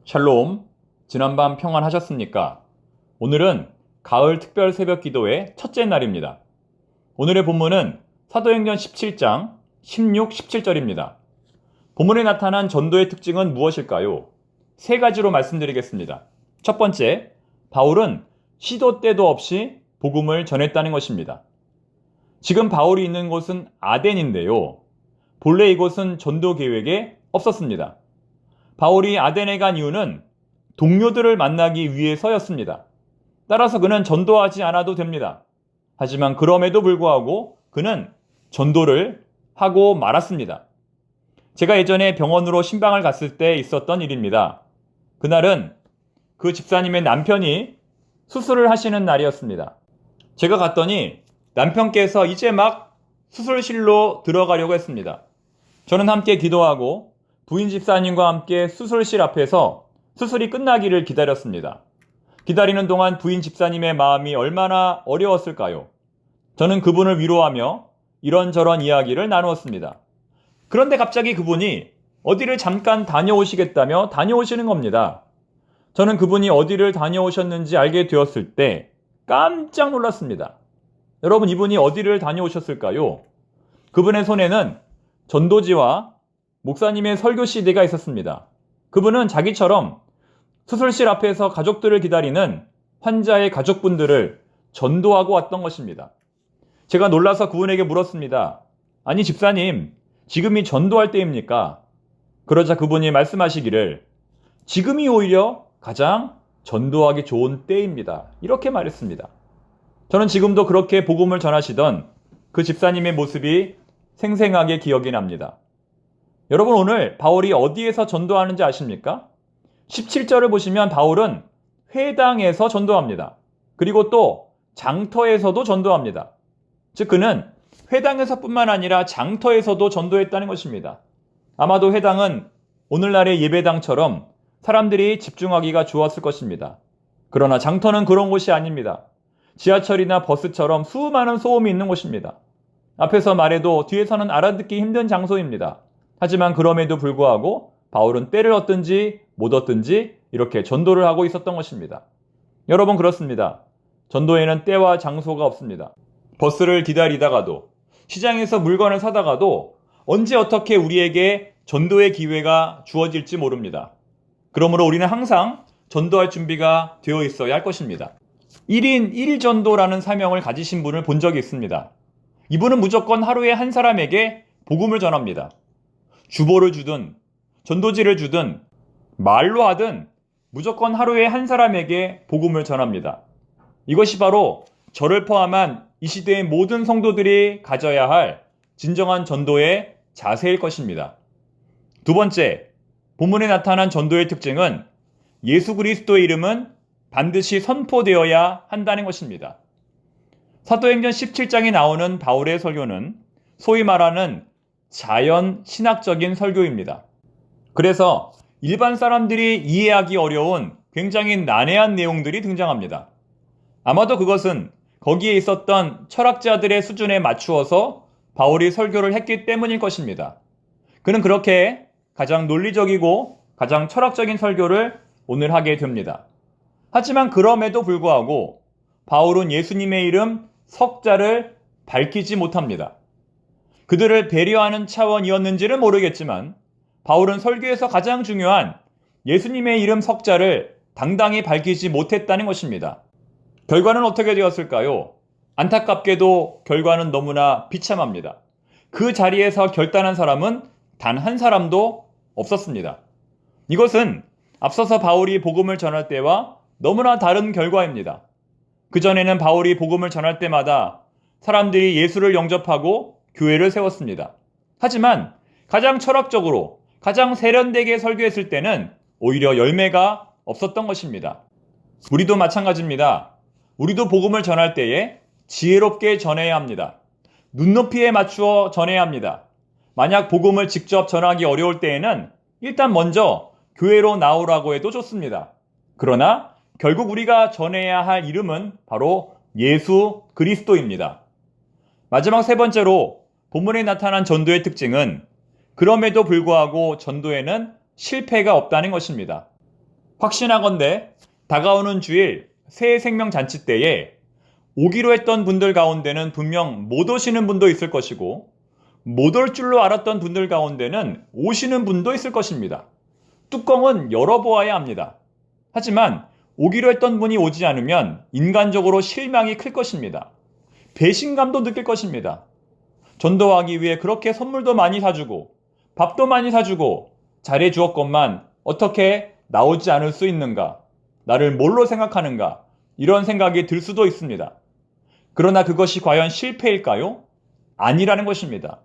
샬롬, 지난밤 평안하셨습니까? 오늘은 가을 특별 새벽 기도의 첫째 날입니다. 오늘의 본문은 사도행전 17장 16, 17절입니다. 본문에 나타난 전도의 특징은 무엇일까요? 세 가지로 말씀드리겠습니다. 첫 번째, 바울은 시도 때도 없이 복음을 전했다는 것입니다. 지금 바울이 있는 곳은 아덴인데요. 본래 이곳은 전도 계획에 없었습니다. 바울이 아덴에 간 이유는 동료들을 만나기 위해서였습니다. 따라서 그는 전도하지 않아도 됩니다. 하지만 그럼에도 불구하고 그는 전도를 하고 말았습니다. 제가 예전에 병원으로 신방을 갔을 때 있었던 일입니다. 그날은 그 집사님의 남편이 수술을 하시는 날이었습니다. 제가 갔더니 남편께서 이제 막 수술실로 들어가려고 했습니다. 저는 함께 기도하고 부인 집사님과 함께 수술실 앞에서 수술이 끝나기를 기다렸습니다. 기다리는 동안 부인 집사님의 마음이 얼마나 어려웠을까요? 저는 그분을 위로하며 이런저런 이야기를 나누었습니다. 그런데 갑자기 그분이 어디를 잠깐 다녀오시겠다며 다녀오시는 겁니다. 저는 그분이 어디를 다녀오셨는지 알게 되었을 때 깜짝 놀랐습니다. 여러분, 이분이 어디를 다녀오셨을까요? 그분의 손에는 전도지와 목사님의 설교 CD가 있었습니다. 그분은 자기처럼 수술실 앞에서 가족들을 기다리는 환자의 가족분들을 전도하고 왔던 것입니다. 제가 놀라서 그분에게 물었습니다. 아니 집사님, 지금이 전도할 때입니까? 그러자 그분이 말씀하시기를 지금이 오히려 가장 전도하기 좋은 때입니다. 이렇게 말했습니다. 저는 지금도 그렇게 복음을 전하시던 그 집사님의 모습이 생생하게 기억이 납니다. 여러분, 오늘 바울이 어디에서 전도하는지 아십니까? 17절을 보시면 바울은 회당에서 전도합니다. 그리고 또 장터에서도 전도합니다. 즉 그는 회당에서뿐만 아니라 장터에서도 전도했다는 것입니다. 아마도 회당은 오늘날의 예배당처럼 사람들이 집중하기가 좋았을 것입니다. 그러나 장터는 그런 곳이 아닙니다. 지하철이나 버스처럼 수많은 소음이 있는 곳입니다. 앞에서 말해도 뒤에서는 알아듣기 힘든 장소입니다. 하지만 그럼에도 불구하고 바울은 때를 얻든지 못 얻든지 이렇게 전도를 하고 있었던 것입니다. 여러분, 그렇습니다. 전도에는 때와 장소가 없습니다. 버스를 기다리다가도, 시장에서 물건을 사다가도 언제 어떻게 우리에게 전도의 기회가 주어질지 모릅니다. 그러므로 우리는 항상 전도할 준비가 되어 있어야 할 것입니다. 1인 1전도라는 사명을 가지신 분을 본 적이 있습니다. 이분은 무조건 하루에 한 사람에게 복음을 전합니다. 주보를 주든 전도지를 주든 말로 하든 무조건 하루에 한 사람에게 복음을 전합니다. 이것이 바로 저를 포함한 이 시대의 모든 성도들이 가져야 할 진정한 전도의 자세일 것입니다. 두 번째, 본문에 나타난 전도의 특징은 예수 그리스도의 이름은 반드시 선포되어야 한다는 것입니다. 사도행전 17장에 나오는 바울의 설교는 소위 말하는 자연 신학적인 설교입니다. 그래서 일반 사람들이 이해하기 어려운 굉장히 난해한 내용들이 등장합니다. 아마도 그것은 거기에 있었던 철학자들의 수준에 맞추어서 바울이 설교를 했기 때문일 것입니다. 그는 그렇게 가장 논리적이고 가장 철학적인 설교를 오늘 하게 됩니다. 하지만 그럼에도 불구하고 바울은 예수님의 이름 석자를 밝히지 못합니다. 그들을 배려하는 차원이었는지는 모르겠지만 바울은 설교에서 가장 중요한 예수님의 이름 석자를 당당히 밝히지 못했다는 것입니다. 결과는 어떻게 되었을까요? 안타깝게도 결과는 너무나 비참합니다. 그 자리에서 결단한 사람은 단 한 사람도 없었습니다. 이것은 앞서서 바울이 복음을 전할 때와 너무나 다른 결과입니다. 그전에는 바울이 복음을 전할 때마다 사람들이 예수를 영접하고 교회를 세웠습니다. 하지만 가장 철학적으로 가장 세련되게 설교했을 때는 오히려 열매가 없었던 것입니다. 우리도 마찬가지입니다. 우리도 복음을 전할 때에 지혜롭게 전해야 합니다. 눈높이에 맞추어 전해야 합니다. 만약 복음을 직접 전하기 어려울 때에는 일단 먼저 교회로 나오라고 해도 좋습니다. 그러나 결국 우리가 전해야 할 이름은 바로 예수 그리스도입니다. 마지막 세 번째로 본문에 나타난 전도의 특징은 그럼에도 불구하고 전도에는 실패가 없다는 것입니다. 확신하건대 다가오는 주일 새해 생명잔치 때에 오기로 했던 분들 가운데는 분명 못 오시는 분도 있을 것이고 못 올 줄로 알았던 분들 가운데는 오시는 분도 있을 것입니다. 뚜껑은 열어보아야 합니다. 하지만 오기로 했던 분이 오지 않으면 인간적으로 실망이 클 것입니다. 배신감도 느낄 것입니다. 전도하기 위해 그렇게 선물도 많이 사주고 밥도 많이 사주고 잘해주었건만 어떻게 나오지 않을 수 있는가? 나를 뭘로 생각하는가? 이런 생각이 들 수도 있습니다. 그러나 그것이 과연 실패일까요? 아니라는 것입니다.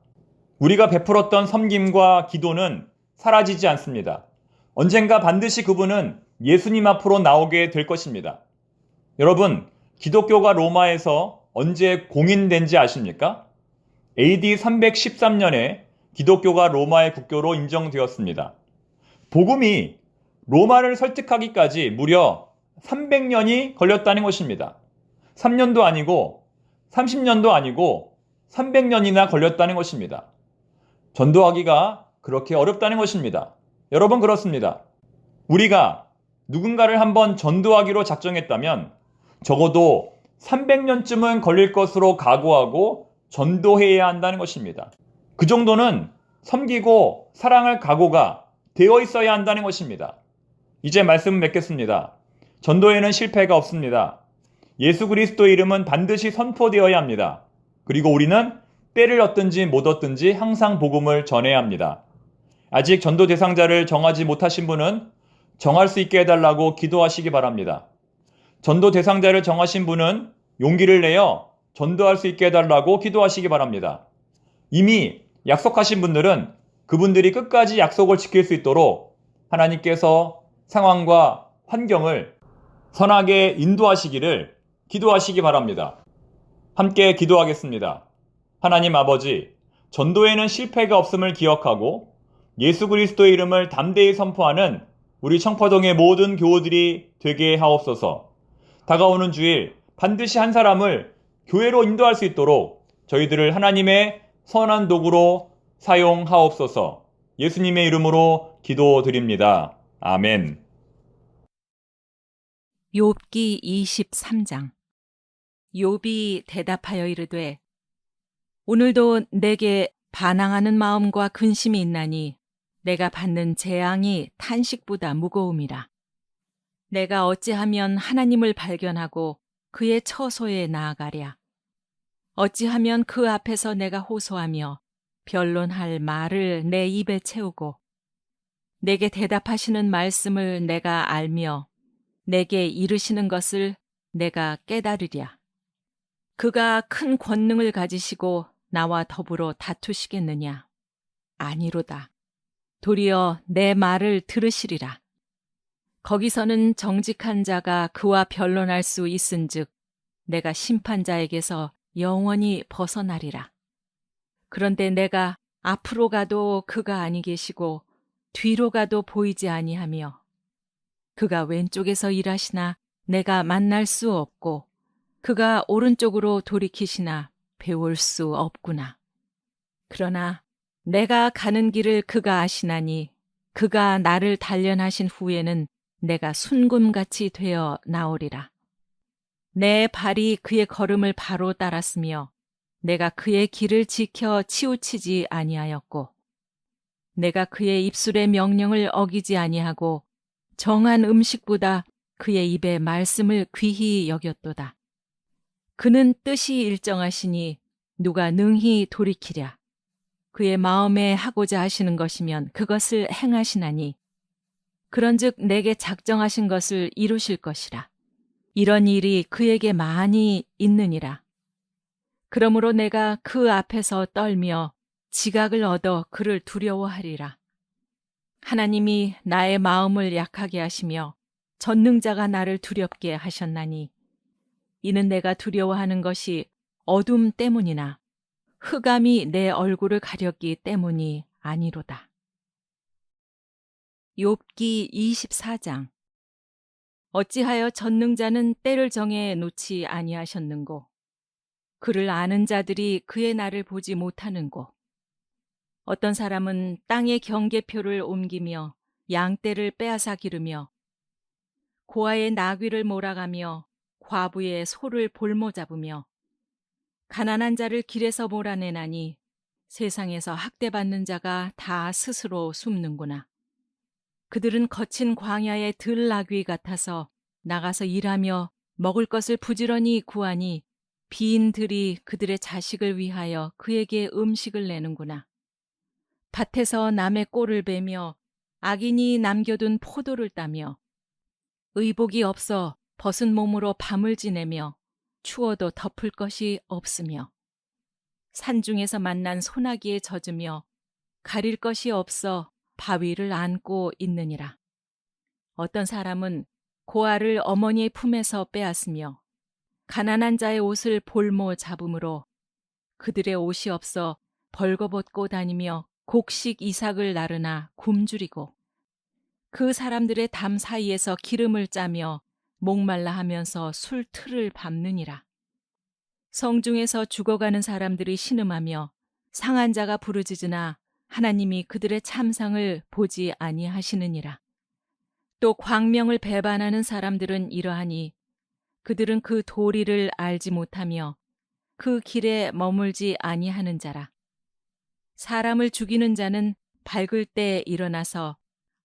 우리가 베풀었던 섬김과 기도는 사라지지 않습니다. 언젠가 반드시 그분은 예수님 앞으로 나오게 될 것입니다. 여러분, 기독교가 로마에서 언제 공인된지 아십니까? AD 313년에 기독교가 로마의 국교로 인정되었습니다. 복음이 로마를 설득하기까지 무려 300년이 걸렸다는 것입니다. 3년도 아니고 30년도 아니고 300년이나 걸렸다는 것입니다. 전도하기가 그렇게 어렵다는 것입니다. 여러분 그렇습니다. 우리가 누군가를 한번 전도하기로 작정했다면 적어도 300년쯤은 걸릴 것으로 각오하고 전도해야 한다는 것입니다. 그 정도는 섬기고 사랑할 각오가 되어 있어야 한다는 것입니다. 이제 말씀을 맺겠습니다. 전도에는 실패가 없습니다. 예수 그리스도의 이름은 반드시 선포되어야 합니다. 그리고 우리는 때를 얻든지 못 얻든지 항상 복음을 전해야 합니다. 아직 전도 대상자를 정하지 못하신 분은 정할 수 있게 해달라고 기도하시기 바랍니다. 전도 대상자를 정하신 분은 용기를 내어 전도할 수 있게 해달라고 기도하시기 바랍니다. 이미 약속하신 분들은 그분들이 끝까지 약속을 지킬 수 있도록 하나님께서 상황과 환경을 선하게 인도하시기를 기도하시기 바랍니다. 함께 기도하겠습니다. 하나님 아버지, 전도에는 실패가 없음을 기억하고 예수 그리스도의 이름을 담대히 선포하는 우리 청포동의 모든 교우들이 되게 하옵소서. 다가오는 주일 반드시 한 사람을 교회로 인도할 수 있도록 저희들을 하나님의 선한 도구로 사용하옵소서. 예수님의 이름으로 기도드립니다. 아멘. 욥기 23장. 욥이 대답하여 이르되 오늘도 내게 반항하는 마음과 근심이 있나니 내가 받는 재앙이 탄식보다 무거움이라. 내가 어찌하면 하나님을 발견하고 그의 처소에 나아가랴. 어찌하면 그 앞에서 내가 호소하며 변론할 말을 내 입에 채우고 내게 대답하시는 말씀을 내가 알며 내게 이르시는 것을 내가 깨달으랴. 그가 큰 권능을 가지시고 나와 더불어 다투시겠느냐? 아니로다. 도리어 내 말을 들으시리라. 거기서는 정직한 자가 그와 변론할 수 있은즉 내가 심판자에게서 영원히 벗어나리라. 그런데 내가 앞으로 가도 그가 아니 계시고 뒤로 가도 보이지 아니하며 그가 왼쪽에서 일하시나 내가 만날 수 없고 그가 오른쪽으로 돌이키시나 배울 수 없구나. 그러나 내가 가는 길을 그가 아시나니 그가 나를 단련하신 후에는 내가 순금같이 되어 나오리라. 내 발이 그의 걸음을 바로 따랐으며 내가 그의 길을 지켜 치우치지 아니하였고 내가 그의 입술의 명령을 어기지 아니하고 정한 음식보다 그의 입의 말씀을 귀히 여겼도다. 그는 뜻이 일정하시니 누가 능히 돌이키랴. 그의 마음에 하고자 하시는 것이면 그것을 행하시나니 그런즉 내게 작정하신 것을 이루실 것이라. 이런 일이 그에게 많이 있느니라. 그러므로 내가 그 앞에서 떨며 지각을 얻어 그를 두려워하리라. 하나님이 나의 마음을 약하게 하시며 전능자가 나를 두렵게 하셨나니 이는 내가 두려워하는 것이 어둠 때문이나 흑암이 내 얼굴을 가렸기 때문이 아니로다. 욥기 24장. 어찌하여 전능자는 때를 정해 놓지 아니하셨는고 그를 아는 자들이 그의 날을 보지 못하는고 어떤 사람은 땅의 경계표를 옮기며 양떼를 빼앗아 기르며 고아의 나귀를 몰아가며 과부의 소를 볼모 잡으며 가난한 자를 길에서 몰아내나니 세상에서 학대받는 자가 다 스스로 숨는구나. 그들은 거친 광야의 들나귀 같아서 나가서 일하며 먹을 것을 부지런히 구하니 빈 들이 그들의 자식을 위하여 그에게 음식을 내는구나. 밭에서 남의 꼴을 베며 악인이 남겨둔 포도를 따며 의복이 없어 벗은 몸으로 밤을 지내며 추워도 덮을 것이 없으며 산중에서 만난 소나기에 젖으며 가릴 것이 없어 바위를 안고 있느니라. 어떤 사람은 고아를 어머니의 품에서 빼앗으며 가난한 자의 옷을 볼모 잡음으로 그들의 옷이 없어 벌거벗고 다니며 곡식 이삭을 나르나 굶주리고 그 사람들의 담 사이에서 기름을 짜며 목말라 하면서 술 틀을 밟느니라. 성중에서 죽어가는 사람들이 신음하며 상한 자가 부르짖으나 하나님이 그들의 참상을 보지 아니하시느니라. 또 광명을 배반하는 사람들은 이러하니 그들은 그 도리를 알지 못하며 그 길에 머물지 아니하는 자라. 사람을 죽이는 자는 밝을 때 일어나서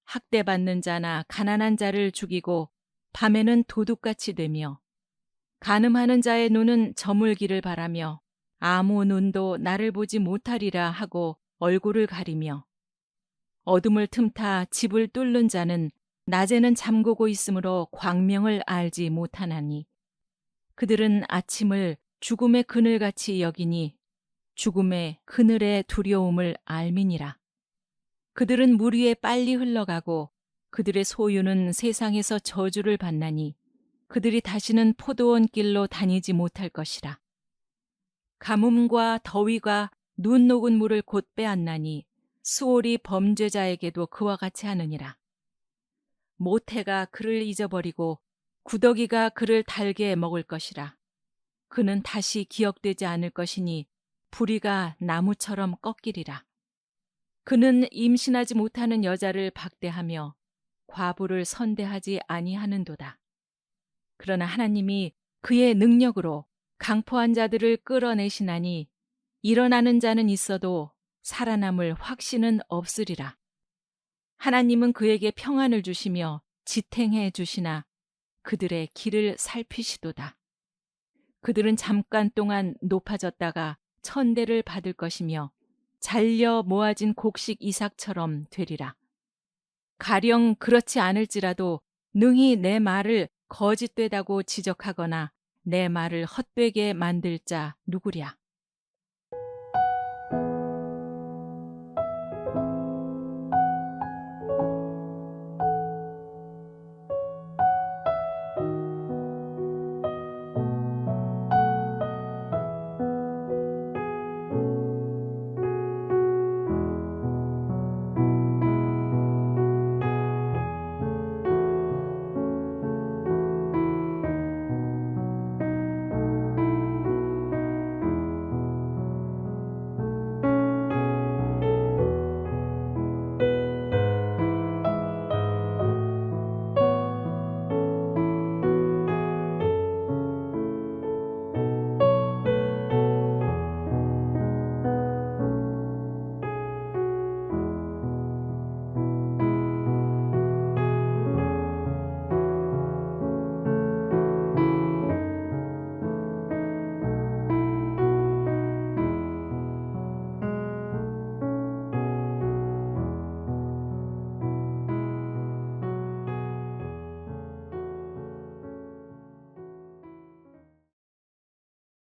학대받는 자나 가난한 자를 죽이고 밤에는 도둑같이 되며 간음하는 자의 눈은 저물기를 바라며 아무 눈도 나를 보지 못하리라 하고 얼굴을 가리며 어둠을 틈타 집을 뚫는 자는 낮에는 잠그고 있으므로 광명을 알지 못하나니 그들은 아침을 죽음의 그늘같이 여기니 죽음의 그늘의 두려움을 알미니라. 그들은 물 위에 빨리 흘러가고 그들의 소유는 세상에서 저주를 받나니 그들이 다시는 포도원 길로 다니지 못할 것이라. 가뭄과 더위가 눈 녹은 물을 곧 빼앗나니 수월이 범죄자에게도 그와 같이 하느니라. 모태가 그를 잊어버리고 구더기가 그를 달게 먹을 것이라. 그는 다시 기억되지 않을 것이니 부리가 나무처럼 꺾이리라. 그는 임신하지 못하는 여자를 박대하며 과부를 선대하지 아니하는도다. 그러나 하나님이 그의 능력으로 강포한 자들을 끌어내시나니 일어나는 자는 있어도 살아남을 확신은 없으리라. 하나님은 그에게 평안을 주시며 지탱해 주시나 그들의 길을 살피시도다. 그들은 잠깐 동안 높아졌다가 천대를 받을 것이며 잘려 모아진 곡식 이삭처럼 되리라. 가령 그렇지 않을지라도 능히 내 말을 거짓되다고 지적하거나 내 말을 헛되게 만들 자 누구랴.